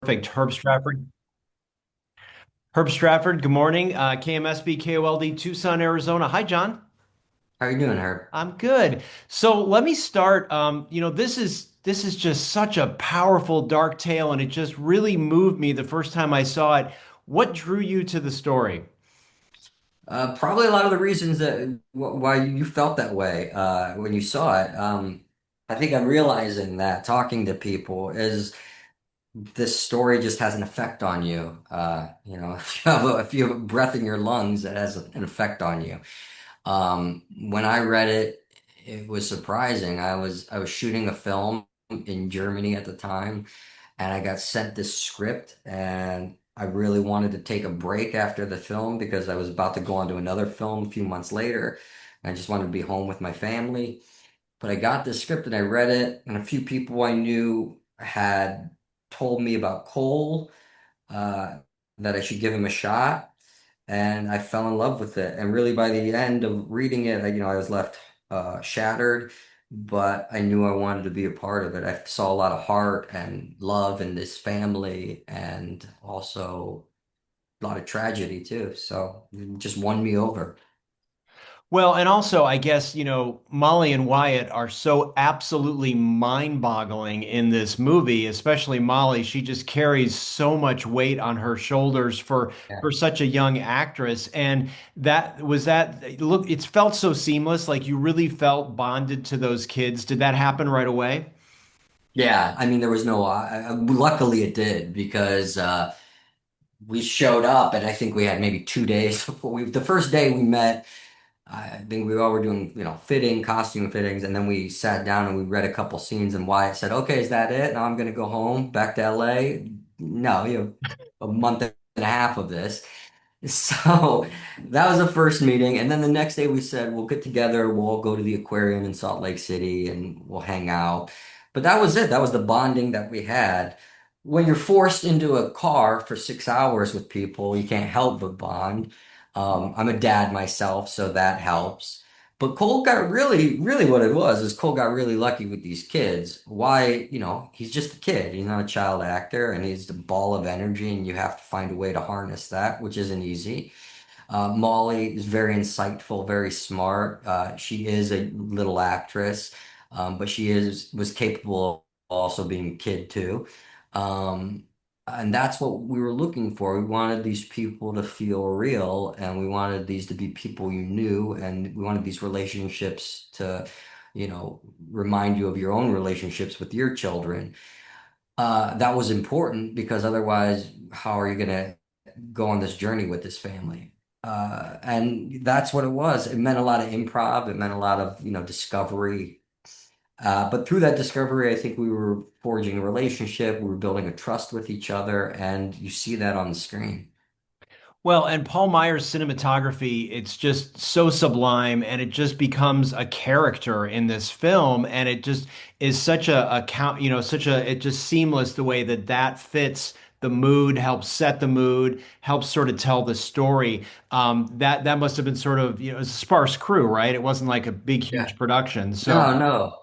Perfect. Herb Stratford. Herb Stratford, good morning. KMSB, KOLD, Tucson, Arizona. Hi, John. How are you doing, Herb? I'm good. So let me start. This is just such a powerful dark tale, and it just really moved me the first time I saw it. What drew you to the story? Probably a lot of the reasons that why you felt that way when you saw it. I think I'm realizing that talking to people is this story just has an effect on you. If you have a breath in your lungs, it has an effect on you. When I read it, it was surprising. I was shooting a film in Germany at the time, and I got sent this script, and I really wanted to take a break after the film because I was about to go on to another film a few months later. And I just wanted to be home with my family. But I got this script and I read it, and a few people I knew had told me about Cole, uh, that I should give him a shot, and I fell in love with it. And really, by the end of reading it, I was left shattered, but I knew I wanted to be a part of it. I saw a lot of heart and love in this family, and also a lot of tragedy too. So it just won me over. Well, and also, I guess, Molly and Wyatt are so absolutely mind-boggling in this movie, especially Molly. She just carries so much weight on her shoulders Yeah. for such a young actress. And look, it's felt so seamless, like you really felt bonded to those kids. Did that happen right away? Yeah, I mean, there was no, luckily it did because we showed up, and I think we had maybe 2 days before the first day we met. I think we all were doing, costume fittings, and then we sat down and we read a couple scenes, and Wyatt said, "Okay, is that it? Now I'm gonna go home back to LA." No, you have a month and a half of this. So that was the first meeting, and then the next day we said we'll get together, we'll all go to the aquarium in Salt Lake City, and we'll hang out. But that was it. That was the bonding that we had. When you're forced into a car for 6 hours with people, you can't help but bond. I'm a dad myself, so that helps. But Cole got really, really what it was is Cole got really lucky with these kids. Why, he's just a kid. He's not a child actor, and he's a ball of energy, and you have to find a way to harness that, which isn't easy. Molly is very insightful, very smart. She is a little actress, but was capable of also being a kid too. Um, and that's what we were looking for. We wanted these people to feel real, and we wanted these to be people you knew, and we wanted these relationships to, remind you of your own relationships with your children. That was important because otherwise, how are you going to go on this journey with this family? And that's what it was. It meant a lot of improv. It meant a lot of, discovery. But through that discovery, I think we were forging a relationship. We were building a trust with each other, and you see that on the screen. Well, and Paul Meyer's cinematography, it's just so sublime and it just becomes a character in this film. And it just is such a count, it just seamless the way that that fits the mood, helps set the mood, helps sort of tell the story. That must have been sort of, it was a sparse crew, right? It wasn't like a big, Yeah. huge production. So, No, no,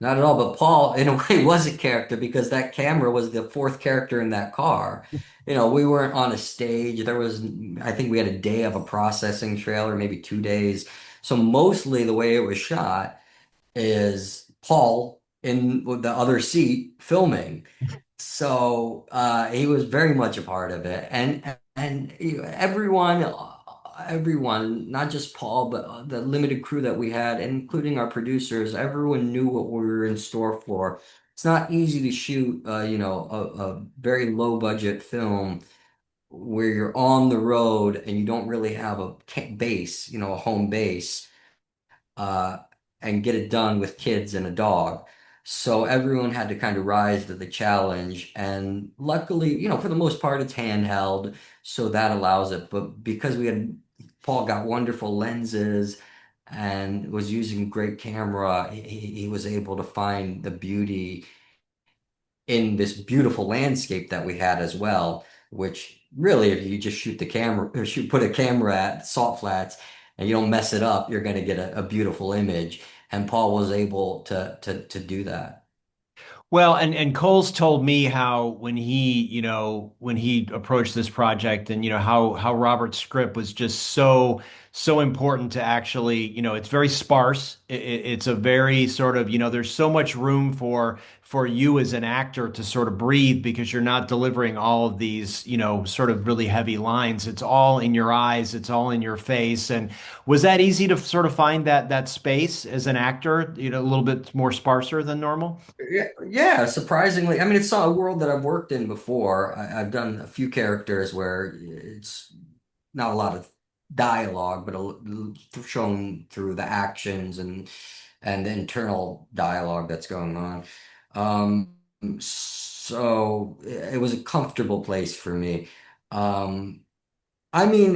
not at all. But Paul, in a way, was a character because that camera was the fourth character in that car. We weren't on a stage. I think we had a day of a processing trailer, maybe 2 days. So mostly the way it was shot is Paul in with the other seat filming. So he was very much a part of it, and everyone, not just Paul, but the limited crew that we had, including our producers, everyone knew what we were in store for. It's not easy to shoot, a very low budget film where you're on the road and you don't really have a base, a home base, uh, and get it done with kids and a dog. So everyone had to kind of rise to the challenge. And luckily, for the most part, it's handheld, so that allows it. But because Paul got wonderful lenses and was using a great camera, he was able to find the beauty in this beautiful landscape that we had as well, which really, if you just shoot the camera or put a camera at salt flats and you don't mess it up, you're going to get a beautiful image. And Paul was able to do that. Well, and Cole's told me how when he, when he approached this project and how Robert's script was just so important to actually, it's very sparse. It's a very sort of, there's so much room for you as an actor to sort of breathe because you're not delivering all of these, sort of really heavy lines. It's all in your eyes, it's all in your face. And was that easy to sort of find that space as an actor, a little bit more sparser than normal? Yeah, yeah, surprisingly. I mean, it's not a world that I've worked in before. I've done a few characters where it's not a lot of dialogue, but shown through the actions and the internal dialogue that's going on. So it was a comfortable place for me. Um, I mean,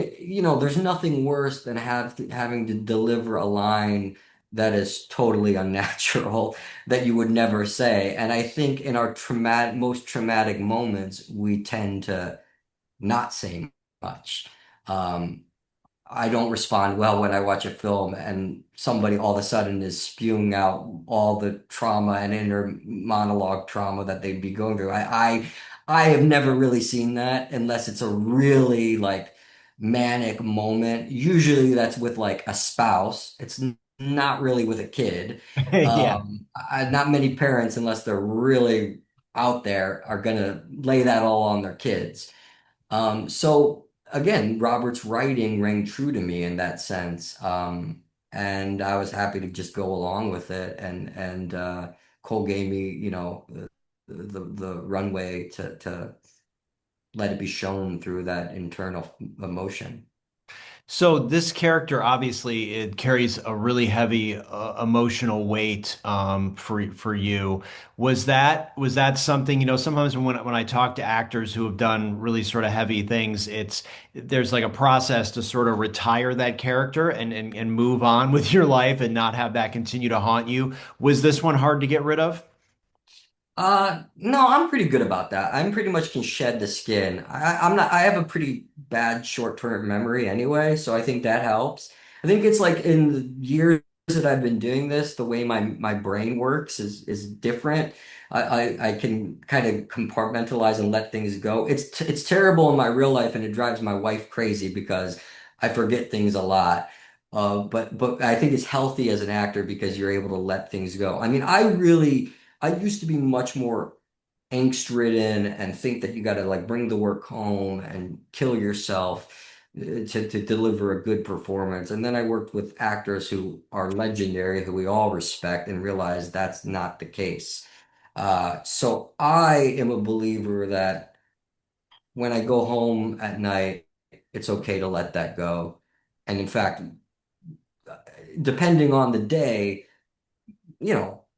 there's nothing worse than having to deliver a line that is totally unnatural that you would never say. And I think in our most traumatic moments, we tend to not say much. Um, I don't respond well when I watch a film and somebody all of a sudden is spewing out all the trauma and inner monologue trauma that they'd be going through. I have never really seen that unless it's a really like manic moment. Usually that's with like a spouse. Not really with a kid. Yeah. Not many parents, unless they're really out there, are gonna lay that all on their kids. So again, Robert's writing rang true to me in that sense. And I was happy to just go along with it. And Cole gave me, the runway to let it be shown through that internal emotion. So this character obviously it carries a really heavy emotional weight for you. Was that something, sometimes when I talk to actors who have done really sort of heavy things, there's like a process to sort of retire that character and move on with your life and not have that continue to haunt you. Was this one hard to get rid of? No, I'm pretty good about that. I'm pretty much can shed the skin. I'm not, I have a pretty bad short-term memory anyway, so I think that helps. I think it's like in the years that I've been doing this, the way my brain works is different. I can kind of compartmentalize and let things go. It's terrible in my real life and it drives my wife crazy because I forget things a lot. But I think it's healthy as an actor because you're able to let things go. I mean, I used to be much more angst ridden and think that you got to like bring the work home and kill yourself to deliver a good performance. And then I worked with actors who are legendary, who we all respect, and realized that's not the case. So I am a believer that when I go home at night, it's okay to let that go. And in fact, depending on the day,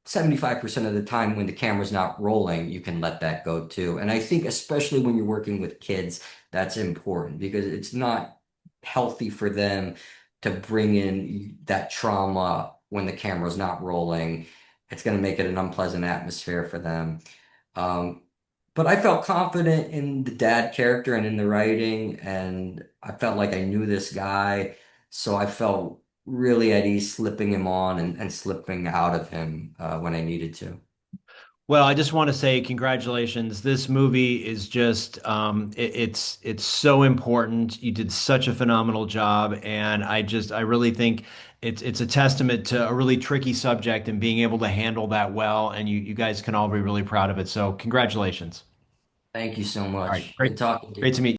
75% of the time when the camera's not rolling, you can let that go too. And I think especially when you're working with kids, that's important because it's not healthy for them to bring in that trauma when the camera's not rolling. It's going to make it an unpleasant atmosphere for them. Um, but I felt confident in the dad character and in the writing, and I felt like I knew this guy, so I felt really at ease slipping him on and slipping out of him when I needed to. Well, I just want to say congratulations. This movie is just it's so important. You did such a phenomenal job, and I really think it's a testament to a really tricky subject and being able to handle that well. And you guys can all be really proud of it. So congratulations. Thank you so All right, much. great, Good talking to great you. to meet you.